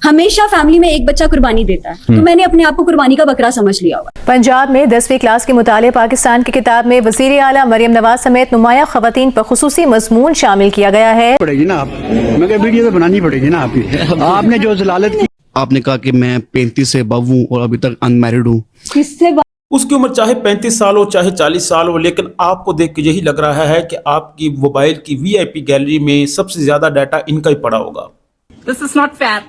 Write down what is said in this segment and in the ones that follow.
हमेशा फैमिली में एक बच्चा कुर्बानी देता है, तो मैंने अपने आप को कुर्बानी का बकरा समझ लिया हुआ। पंजाब में 10वीं क्लास के मुताले पाकिस्तान की किताब में वज़ीर आला मरियम नवाज समेत नुमाया खवातीन पर खुसूसी मज़मून शामिल किया गया है। पड़ेगी ना, आप मगर वीडियो तो बनानी पड़ेगी ना आपने जो जलालत की। आपने कहा कि मैं 35 से अबव हूँ और अभी तक अनमैरिड हूँ। किससे उसकी उम्र चाहे 35 साल हो चाहे 40 साल हो, लेकिन आपको देख के यही लग रहा है कि आपकी मोबाइल की वीआईपी गैलरी में सबसे ज्यादा डाटा इनका ही पड़ा होगा। This is not fair.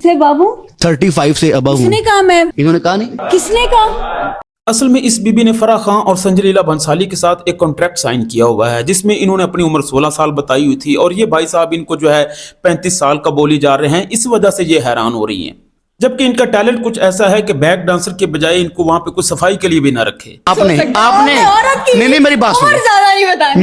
से बाबू 35 से अबव हूँ। किसने कहा? मैं इन्होंने कहा नहीं। किसने कहा? असल में इस बीबी ने फराह खान और संजय लीला भंसाली के साथ एक कॉन्ट्रैक्ट साइन किया हुआ है, जिसमें इन्होंने अपनी उम्र 16 साल बताई हुई थी और ये भाई साहब इनको जो है 35 साल का बोली जा रहे हैं। इस वजह से ये हैरान हो रही हैं, जबकि इनका टैलेंट कुछ ऐसा है कि बैक डांसर के बजाय इनको वहां पे कुछ सफाई के लिए भी ना रखे। आपने नहीं, मेरी बात सुने, ज्यादा नहीं बताना।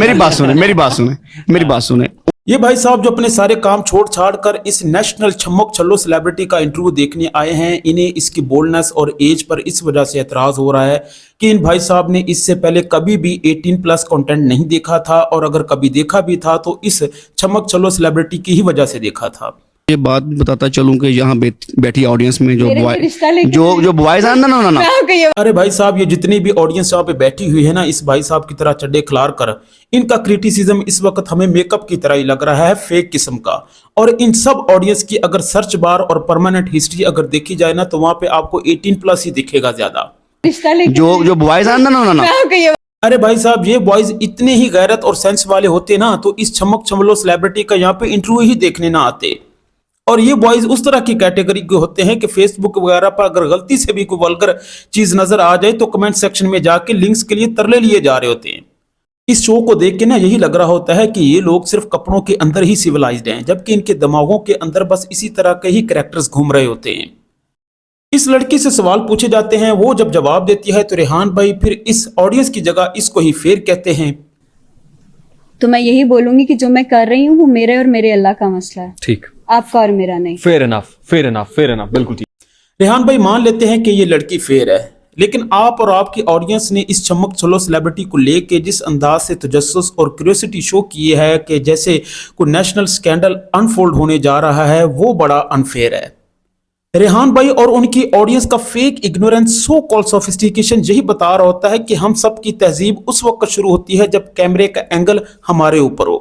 मेरी बात सुने। ये भाई साहब जो अपने सारे काम छोड़ छाड़ कर इस नेशनल छम्मक छल्लो सेलिब्रिटी का इंटरव्यू देखने आए हैं, इन्हें इसकी बोल्डनेस और एज पर इस वजह से एतराज हो रहा है कि इन भाई साहब ने इससे पहले कभी भी 18+ कंटेंट नहीं देखा था, और अगर कभी देखा भी था तो इस छम्मक छल्लो सेलिब्रिटी की ही वजह से देखा था। ये बात बताता चलूं कि यहाँ बैठी ऑडियंस में जो बॉयज हैं ना अरे भाई साहब, ये जितनी भी ऑडियंस यहाँ पे बैठी हुई है ना, इस भाई साहब की तरह चड्डे खिलार कर इनका क्रिटिसिज्म इस वक्त हमें मेकअप की तरह ही लग रहा है, फेक किस्म का। और इन सब ऑडियंस की अगर सर्च बार और परमानेंट हिस्ट्री अगर देखी जाए ना, तो वहां पे आपको 18+ ही दिखेगा ज्यादा। जो बॉयज हैं ना अरे भाई साहब, ये बॉयज इतने ही गैरत और सेंस वाले होते ना तो इस छमक छमलो सेलिब्रिटी का यहाँ पे इंटरव्यू ही देखने ना आते। और ये बॉयज उस तरह की कैटेगरी के होते हैं कि फेसबुक वगैरह पर अगर गलती से भी कोई वल्गर चीज नजर आ जाए तो कमेंट सेक्शन में जाके लिंक्स के लिए तरले लिए जा रहे होते हैं। इस शो को देख के ना यही लग रहा होता है कि ये लोग सिर्फ कपड़ों के अंदर ही सिविलाइज्ड हैं, जबकि इनके दिमागों के अंदर बस इसी तरह के ही कैरेक्टर्स घूम रहे होते हैं। इस लड़की से सवाल पूछे जाते हैं, वो जब जवाब देती है तो रेहान भाई फिर इस ऑडियंस की जगह इसको ही फेर कहते हैं। तो मैं यही बोलूंगी कि जो मैं कर रही हूँ वो मेरे और मेरे अल्लाह का मसला है, ठीक, आपका और मेरा नहीं। फेयर इनफ, बिल्कुल ठीक। रेहान भाई मान लेते हैं कि ये लड़की फेयर है, लेकिन आप और आपकी ऑडियंस ने इस चमक छलो सेलिब्रिटी को लेके जिस अंदाज से तजस्सुस और क्यूरियोसिटी शो की है कि जैसे कोई नेशनल स्कैंडल अनफोल्ड होने जा रहा है, वो बड़ा अनफेयर है। रेहान भाई और उनकी ऑडियंस का fake ignorance, so called sophistication यही बता रहा होता है कि हम सब की तहजीब उस वक्त शुरू होती है जब कैमरे का एंगल हमारे ऊपर हो।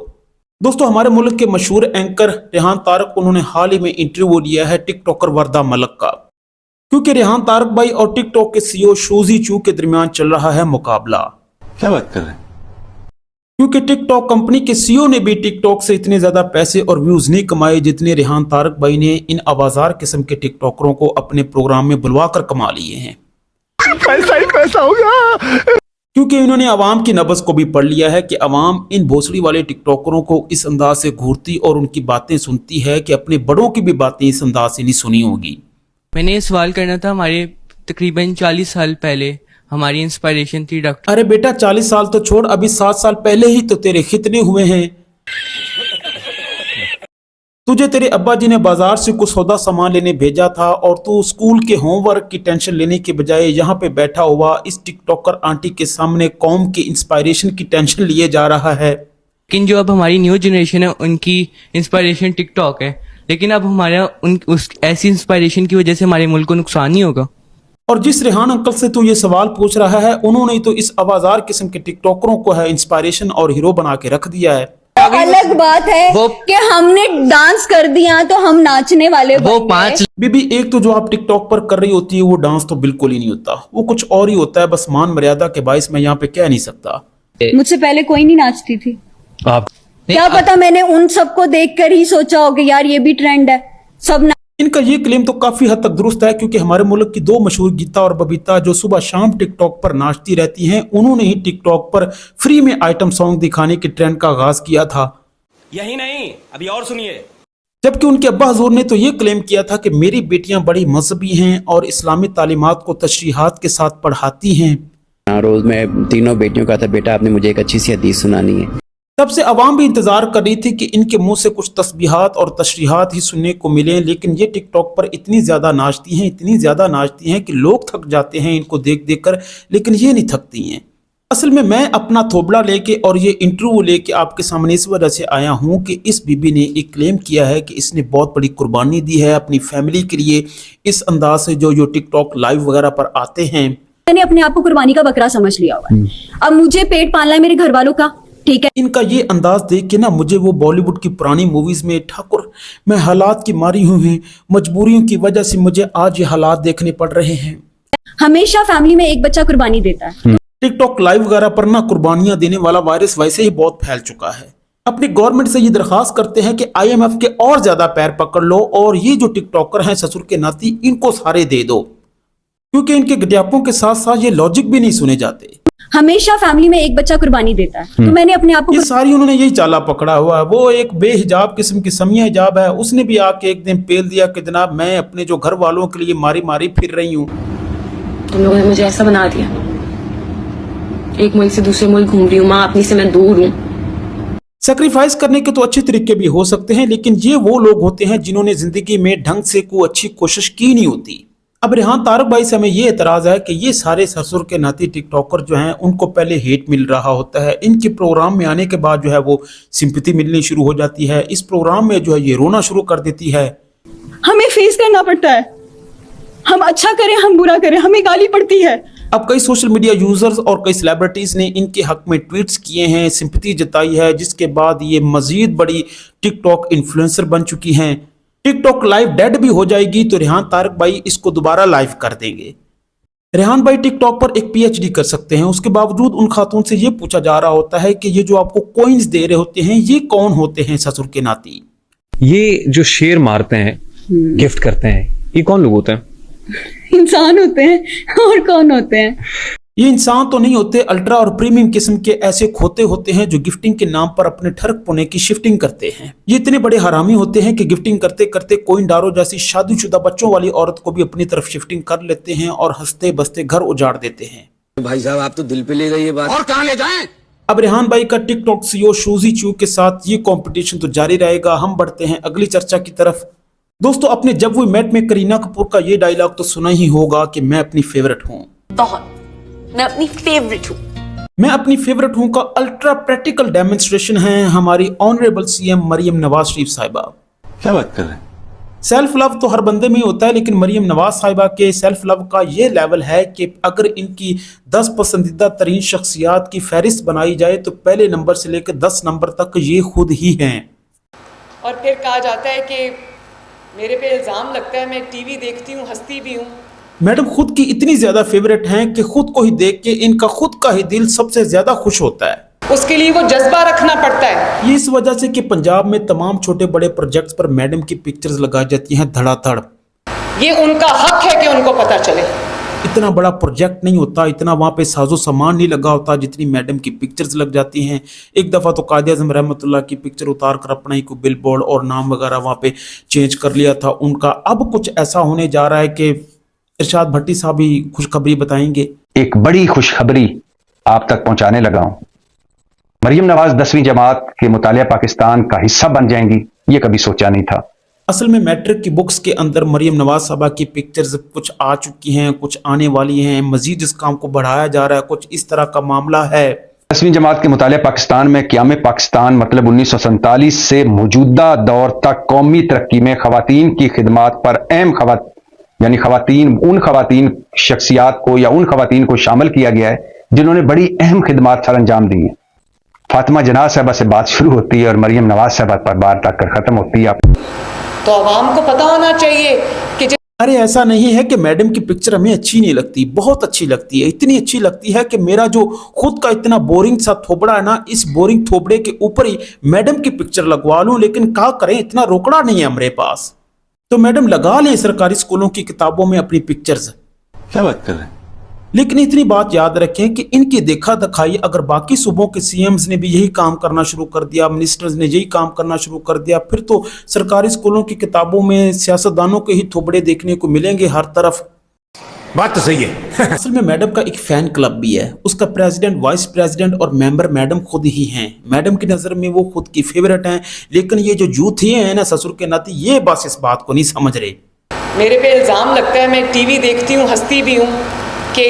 दोस्तों, हमारे मुल्क के मशहूर एंकर रेहान तारक, उन्होंने हाल ही में इंटरव्यू लिया है टिकटॉकर वर्दा मलक का, क्योंकि रेहान तारक भाई और टिकटॉक के सीईओ शोजी चू के दरमियान चल रहा है मुकाबला। क्या बात कर रहे हैं? क्योंकि टिकटॉक कंपनी के सीईओ ने भी टिकटॉक से इतने ज्यादा पैसे और व्यूज नहीं कमाए जितने रेहान तारक भाई ने इन आवाजार किस्म के टिकटॉकरों को अपने प्रोग्राम में बुलवाकर कमा लिए हैं। पैसा ही पैसा होगा। क्योंकि इन्होंने अवाम की नब्ज को भी पढ़ लिया है कि अवाम इन भोसड़ी वाले टिकटॉकरों को इस अंदाज से घूरती और उनकी बातें सुनती है कि अपने बड़ों की भी बातें इस अंदाज से नहीं सुनी होगी। मैंने ये सवाल करना था, हमारे तकरीबन 40 साल पहले हमारी इंस्पिरेशन थी डॉक्टर। अरे बेटा, 40 साल तो छोड़, अभी 7 साल पहले ही तो तेरे खितने हुए हैं। तुझे तेरे अब्बा जी ने बाजार से कुछ सौदा सामान लेने भेजा था और तू स्कूल के होमवर्क की टेंशन लेने के बजाय यहाँ पे बैठा हुआ इस टिकटॉकर आंटी के सामने कौम की इंस्पायरेशन की टेंशन लिए जा रहा है। लेकिन जो अब हमारी न्यू जनरेशन है उनकी इंस्पिरेशन टिकटॉक है, लेकिन अब हमारा उस ऐसी इंस्पिरेशन की वजह से हमारे मुल्क को नुकसान नहीं होगा। और जिस रेहान अंकल से तू ये सवाल पूछ रहा है, उन्होंने तो इस आवाजार किस्म के टिकटॉकरों को है इंस्पायरेशन और हीरो बना के रख दिया है। अलग बात है कि हमने डांस कर दिया तो हम नाचने वाले वो 5 बीबी, एक तो जो आप टिकटॉक पर कर रही होती है वो डांस तो बिल्कुल ही नहीं होता, वो कुछ और ही होता है। बस मान मर्यादा के बाइस मैं यहाँ पे कह नहीं सकता। मुझसे पहले कोई नहीं नाचती थी, आप क्या पता मैंने उन सबको देखकर ही सोचा हो कि यार ये भी ट्रेंड है, सब इनका ये क्लेम तो काफी हद तक दुरुस्त है, क्योंकि हमारे मुल्क की 2 मशहूर गीता और बबीता जो सुबह शाम टिकटॉक पर नाचती रहती हैं, उन्होंने ही टिकटॉक पर फ्री में आइटम सॉन्ग दिखाने के ट्रेंड का आगाज किया था। यही नहीं, अभी और सुनिए। जबकि उनके अब्बा हजूर ने तो ये क्लेम किया था कि मेरी बेटियां बड़ी मजहबी हैं और इस्लामी तालीमात को तशरीहात के साथ पढ़ाती हैं। रोज में तीनों बेटियों का था, बेटा आपने मुझे एक अच्छी सी हदीस सुनानी है। तब से अवाम भी इंतजार कर रही थी कि इनके मुंह से कुछ तस्बीहात और तशरीहात ही सुनने को मिले, लेकिन ये टिकटॉक पर इतनी ज्यादा नाचती हैं कि लोग थक जाते हैं इनको देख देख कर, लेकिन ये नहीं थकती हैं। असल में मैं अपना थोबड़ा लेके और ये इंटरव्यू लेके आपके सामने इस वजह से आया हूँ कि इस बीबी ने एक क्लेम किया है कि इसने बहुत बड़ी कुर्बानी दी है अपनी फैमिली के लिए। इस अंदाज से जो टिकटॉक लाइव वगैरह पर आते हैं, मैंने अपने आप को कुर्बानी का बकरा समझ लिया हुआ है। अब मुझे पेट पालना है मेरे घर वालों का, ठीक है। इनका ये अंदाज देख के ना मुझे वो बॉलीवुड की पुरानी मूवीज में ठाकुर मैं हालात की मारी हुई, मजबूरियों की वजह से मुझे आज ये हालात देखने पड़ रहे हैं। हमेशा फैमिली में एक बच्चा कुर्बानी देता है। टिकटॉक लाइव वगैरह पर ना कुर्बानियां देने वाला वायरस वैसे ही बहुत फैल चुका है। अपनी गवर्नमेंट से ये दरखास्त करते हैं कि IMF के और ज्यादा पैर पकड़ लो और ये जो टिकटॉकर हैं ससुर के नाती, इनको सारे दे दो, क्योंकि इनके गड्यापों के साथ साथ ये लॉजिक भी नहीं सुने जाते। हमेशा फैमिली में एक बच्चा कुर्बानी देता है, तो मैंने अपने आप को ये सारी उन्होंने यही चाला पकड़ा हुआ है। वो एक बेहिजाब किस्म की समिया हिजाब है, उसने भी आके एक दिन पेल दिया कि जनाब मैं अपने जो घर वालों के लिए मारी मारी फिर रही हूँ। तुम लोगों ने मुझे ऐसा बना दिया, एक मुल्क से दूसरे मुल्क घूम रही हूँ, माँ अपनी से मैं दूर हूँ। सेक्रीफाइस करने के तो अच्छे तरीके भी हो सकते हैं, लेकिन ये वो लोग होते हैं जिन्होंने जिंदगी में ढंग से कोई अच्छी कोशिश की नहीं होती। अब रेहान तारक भाई से हमें ये एतराज है कि ये सारे ससुर के नाती टिकटॉकर जो हैं उनको पहले हेट मिल रहा होता है, इनके प्रोग्राम में आने के बाद जो है वो सिंपैथी मिलनी शुरू हो जाती है, इस प्रोग्राम में जो है ये रोना शुरू कर देती है। हमें फेस करना पड़ता है, हम अच्छा करें हम बुरा करें, हमें गाली पड़ती है। अब कई सोशल मीडिया यूजर्स और कई सेलिब्रिटीज ने इनके हक में ट्वीट्स किए हैं, सिंपैथी जताई है, जिसके बाद ये मजीद बड़ी टिकटॉक इन्फ्लुएंसर बन चुकी हैं। टिकटॉक लाइव डेड भी हो जाएगी तो रेहान तारक भाई इसको दोबारा लाइव कर देंगे। रेहान भाई टिकटॉक पर एक PhD कर सकते हैं, उसके बावजूद उन खातून से ये पूछा जा रहा होता है कि ये जो आपको कॉइन्स दे रहे होते हैं ये कौन होते हैं ससुर के नाती। ये जो शेर मारते हैं, गिफ्ट करते हैं, ये कौन लोग होते हैं? इंसान होते हैं, और कौन होते हैं? ये इंसान तो नहीं होते, अल्ट्रा और प्रीमियम किस्म के ऐसे खोते होते हैं जो गिफ्टिंग के नाम पर अपने ठरक पुने की शिफ्टिंग करते हैं। ये इतने बड़े हरामी होते हैं कि गिफ्टिंग करते करते कोइन डारो जैसी शादीशुदा बच्चों वाली औरत को भी अपनी तरफ शिफ्टिंग कर लेते हैं और हंसते बसते घर उजाड़ देते हैं। भाई साहब आप तो दिल पे ले गए ये बात, और कहाँ ले जाएं? अब रेहान भाई का टिकटॉक CEO शूजी चू के साथ ये कंपटीशन तो जारी रहेगा। हम बढ़ते हैं अगली चर्चा की तरफ। दोस्तों, अपने जब वी मेट में करीना कपूर का ये डायलॉग तो सुना ही होगा कि मैं अपनी फेवरेट हूँ, मैं अपनी फेवरेट हूँ। मैं अपनी फेवरेट हूँ का अल्ट्रा प्रैक्टिकल डेमोन्स्ट्रेशन है हमारी ऑनरेबल CM मरियम नवाज शरीफ साहिबा। क्या बात कर रहे हैं? सेल्फ लव तो हर बंदे में ही होता है, लेकिन मरियम नवाज साहिबा के सेल्फ लव का ये लेवल है कि अगर इनकी 10 पसंदीदा तरीन शख्सियात की फहरिस्त बनाई जाए तो पहले नंबर से लेकर 10 नंबर तक ये खुद ही हैं। और फिर कहा जाता है कि मेरे पे इल्जाम लगता है मैं टीवी देखती हूँ, हंसती भी हूँ। मैडम खुद की इतनी ज्यादा फेवरेट हैं कि खुद को ही देख के इनका खुद का ही दिल सबसे ज्यादा खुश होता है। उसके लिए वो जज्बा रखना पड़ता है। ये इस वजह से कि पंजाब में तमाम छोटे बड़े प्रोजेक्ट्स पर मैडम की पिक्चर्स लगाई जाती हैं धड़ाधड़। ये उनका हक है कि उनको पता चले। इतना बड़ा प्रोजेक्ट नहीं होता, इतना वहाँ पे साजो सामान नहीं लगा होता जितनी मैडम की पिक्चर्स लग जाती हैं। एक दफ़ा तो कायद आज़म रहमतुल्लाह की पिक्चर उतार कर अपना ही कोई बिल बोर्ड और नाम वगैरह वहाँ पे चेंज कर लिया था उनका। अब कुछ ऐसा होने जा रहा है कि इरशाद भट्टी साहब ही खुशखबरी बताएंगे। एक बड़ी खुशखबरी आप तक पहुंचाने लगा हूं। मरियम नवाज 10वीं जमात के मुतालिया पाकिस्तान का हिस्सा बन जाएंगी, ये कभी सोचा नहीं था। असल में मैट्रिक की बुक्स के अंदर मरियम नवाज साहबा की पिक्चर्स कुछ आ चुकी हैं, कुछ आने वाली हैं, मजीद इस काम को बढ़ाया जा रहा है, कुछ इस तरह का मामला है। 10वीं जमात के मुतालिया पाकिस्तान में क़याम पाकिस्तान मतलब 1947 से मौजूदा दौर तक कौमी तरक्की में खवातीन की खिदमात पर अहम यानी उन खवातीन शख्सियात को या उन खवातीन को शामिल किया गया है जिन्होंने बड़ी अहम खिदमात सर अंजाम दी हैं। फातिमा जनाज साहबा से बात शुरू होती है और मरियम नवाज साहबा पर बात आकर खत्म होती है। तो आवाम को पता होना चाहिए कि अरे ऐसा नहीं है कि मैडम की पिक्चर हमें अच्छी नहीं लगती, बहुत अच्छी लगती है। इतनी अच्छी लगती है कि मेरा जो खुद का इतना बोरिंग सा थोबड़ा है ना, इस बोरिंग थोबड़े के ऊपर ही मैडम की पिक्चर लगवा लूं, लेकिन क्या करें, इतना रोकड़ा नहीं है हमारे पास। तो मैडम लगा लें सरकारी स्कूलों की किताबों में अपनी पिक्चर्स। क्या बात कर रहे हैं? लेकिन इतनी बात याद रखें कि इनकी देखा दिखाई अगर बाकी सूबों के CMs ने भी यही काम करना शुरू कर दिया, मिनिस्टर्स ने यही काम करना शुरू कर दिया, फिर तो सरकारी स्कूलों की किताबों में सियासतदानों के ही थोबड़े देखने को मिलेंगे हर तरफ। बात तो सही है। असल में मैडम का एक फैन क्लब भी है, उसका प्रेसिडेंट, वाइस प्रेसिडेंट और मेंबर मैडम खुद ही हैं। मैडम की नज़र में वो खुद की फेवरेट हैं, लेकिन ये जो यूथ हैं ना ससुर के नाते, ये बस इस बात को नहीं समझ रहे। मेरे पे इल्ज़ाम लगता है मैं टीवी देखती हूँ, हंसती भी हूँ कि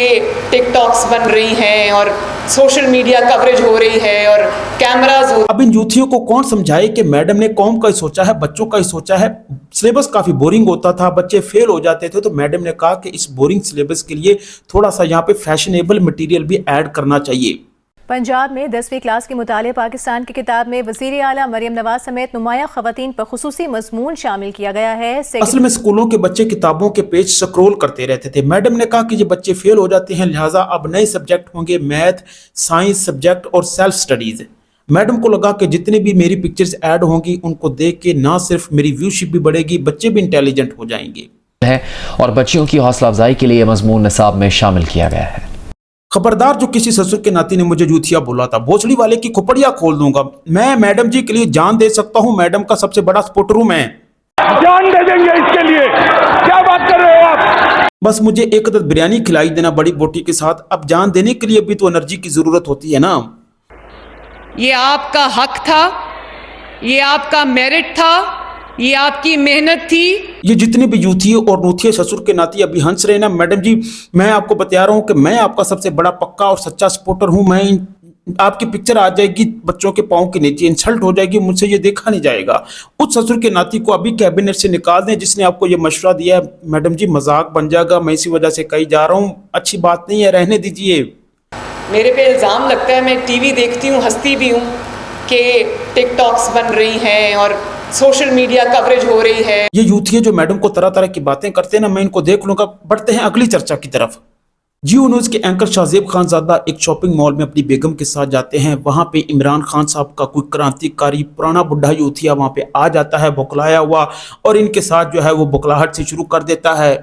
टिकटॉक्स बन रही हैं और सोशल मीडिया कवरेज हो रही है और कैमराज हो। अब इन यूथियों को कौन समझाए कि मैडम ने कौम का ही सोचा है, बच्चों का ही सोचा है। सिलेबस काफी बोरिंग होता था, बच्चे फेल हो जाते थे, तो मैडम ने कहा कि इस बोरिंग सिलेबस के लिए थोड़ा सा यहाँ पे फैशनेबल मटेरियल भी ऐड करना चाहिए। पंजाब में 10वीं क्लास के मुताले पाकिस्तान की किताब में वज़ीर आला मरियम नवाज समेत नुमाया ख़वातीन पर खुसूसी मज़मून शामिल किया गया है। असल में स्कूलों के बच्चे किताबों के पेज स्क्रॉल करते रहते थे। मैडम ने कहा कि ये बच्चे फेल हो जाते हैं, लिहाजा अब नए सब्जेक्ट होंगे, मैथ, साइंस सब्जेक्ट और सेल्फ स्टडीज। मैडम को लगा कि जितनी भी मेरी पिक्चर्स ऐड होंगी उनको देख के ना सिर्फ मेरी व्यूशिप भी बढ़ेगी, बच्चे भी इंटेलिजेंट हो जाएंगे है और बच्चियों की हौसला अफजाई के लिए मजमून निसाब में शामिल किया गया है। खबरदार जो किसी ससुर के नाती ने मुझे जूतिया बोला था, भोसड़ी वाले की खोपड़िया खोल दूंगा। मैं मैडम जी के लिए जान दे सकता हूं, मैडम का सबसे बड़ा सपोर्टर हूं मैं। जान दे देंगे इसके लिए, क्या बात कर रहे हो आप? बस मुझे एक अदद बिरयानी खिलाई देना बड़ी बोटी के साथ। अब जान देने के लिए भी तो एनर्जी की जरूरत होती है ना। ये आपका हक था, ये आपका मेरिट था, ये आपकी मेहनत थी। ये जितने भी यूथी और नूथिये ससुर के नाती अभी हंस रहे ना, मैडम जी मैं आपको बता रहा हूँ कि मैं आपका सबसे बड़ा पक्का और सच्चा सपोर्टर हूँ। मैं आपकी पिक्चर आ जाएगी बच्चों के पाँव के नीचे, इंसल्ट हो जाएगी, मुझसे ये देखा नहीं जाएगा। उस ससुर के नाती को अभी कैबिनेट से निकाल दें जिसने आपको ये मशवरा दिया है। मैडम जी मजाक बन जाएगा, मैं इसी वजह से कही जा रहा हूँ, अच्छी बात नहीं है, रहने दीजिए। मेरे पे इल्ज़ाम लगता है, मैं टीवी देखती हूँ, हंसती भी हूँ कि टिकटॉक्स बन रही हैं और सोशल मीडिया कवरेज हो रही है। ये यूथी जो मैडम को तरह तरह की बातें करते हैं ना, मैं इनको देख लूंगा। बढ़ते हैं अगली चर्चा की तरफ। जियो न्यूज़ के एंकर शाहजेब खानजादा एक शॉपिंग मॉल में अपनी बेगम के साथ जाते हैं। वहां पे इमरान खान साहब का कोई क्रांतिकारी पुराना बुढ़ा यूथिया वहां पे आ जाता है बौखलाया हुआ, और इनके साथ जो है वो बौखलाहट से शुरू कर देता है।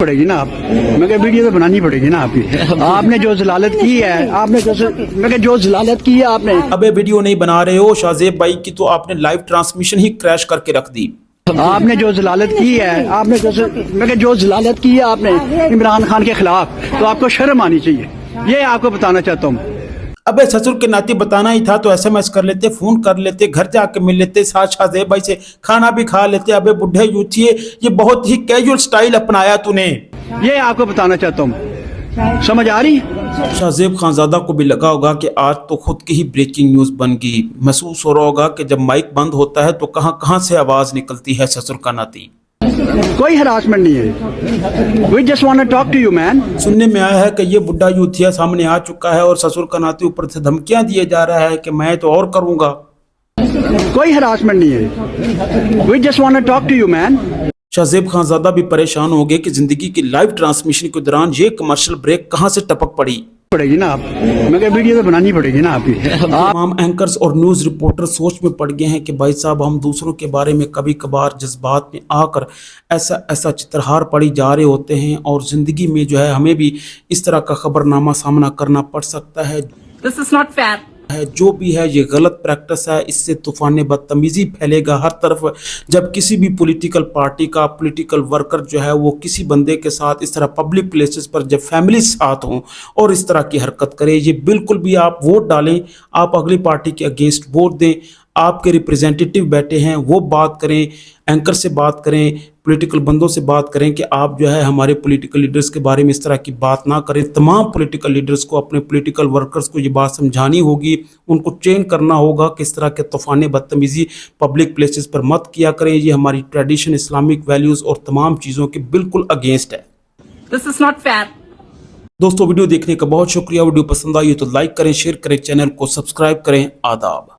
पड़ेगी ना आप, मैं क्या वीडियो तो बनानी पड़ेगी ना आपकी। आपने जो जलालत की है, मैं जो जलालत की है आपने। अबे वीडियो नहीं बना रहे हो शाहजेब भाई की, तो आपने लाइव ट्रांसमिशन ही क्रैश करके रख दी। आपने जो जलालत की है, मैं जो जलालत की है आपने इमरान खान के खिलाफ, तो आपको शर्म आनी चाहिए, ये आपको बताना चाहता हूँ। अबे ससुर के नाते बताना ही था तो SMS कर लेते, फोन कर लेते, घर जाके मिल लेते, साथ शाहजेब भाई से खाना भी खा लेते। अबे बुढ़े यूथिए, ये बहुत ही कैजुअल स्टाइल अपनाया तूने, ये आपको बताना चाहता हूँ, समझ आ रही? शाहजेब खानजादा को भी लगा होगा कि आज तो खुद की ही ब्रेकिंग न्यूज बन गई। महसूस हो रहा होगा कि जब माइक बंद होता है तो कहां कहां से आवाज निकलती है ससुर का नाती। कोई हरासमेंट नहीं है, we just want to talk to you man। सुनने में आया है कि ये बुढ़ा यूथिया सामने आ चुका है और ससुर का नाती ऊपर से धमकियां दिए जा रहा है कि मैं तो और करूंगा। कोई हरासमेंट नहीं है, we just want to talk to you man। Shahzeb Khanzada भी परेशान हो गए कि जिंदगी की लाइव ट्रांसमिशन के दौरान ये कमर्शियल ब्रेक कहां से टपक पड़ेगी ना आप, मैं क्या वीडियो तो बनानी पड़ेगी ना आपकी। तमाम एंकर्स और न्यूज रिपोर्टर सोच में पड़ गए हैं कि भाई साहब हम दूसरों के बारे में कभी कभार जज्बात में आकर ऐसा चित्रहार पड़ी जा रहे होते हैं, और जिंदगी में जो है हमें भी इस तरह का खबरनामा सामना करना पड़ सकता है। दिस इज नॉट फेयर है जो भी है ये गलत प्रैक्टिस है, इससे तूफान बदतमीजी फैलेगा हर तरफ। जब किसी भी पॉलिटिकल पार्टी का पॉलिटिकल वर्कर जो है वो किसी बंदे के साथ इस तरह पब्लिक प्लेसेस पर जब फैमिली साथ हों और इस तरह की हरकत करे, ये बिल्कुल भी आप वोट डालें, आप अगली पार्टी के अगेंस्ट वोट दें, आपके रिप्रेजेंटेटिव बैठे हैं वो बात करें, एंकर से बात करें, पॉलिटिकल बंदों से बात करें कि आप जो है हमारे पॉलिटिकल लीडर्स के बारे में इस तरह की बात ना करें। तमाम पॉलिटिकल लीडर्स को, अपने पॉलिटिकल वर्कर्स को ये बात समझानी होगी, उनको ट्रेन करना होगा कि इस तरह के तूफान बदतमीजी पब्लिक प्लेसेस पर मत किया करें। ये हमारी ट्रेडिशन, इस्लामिक वैल्यूज़ और तमाम चीज़ों के बिल्कुल अगेंस्ट है। This is not fair. दोस्तों वीडियो देखने का बहुत शुक्रिया। वीडियो पसंद आई तो लाइक करें, शेयर करें, चैनल को सब्सक्राइब करें। आदाब।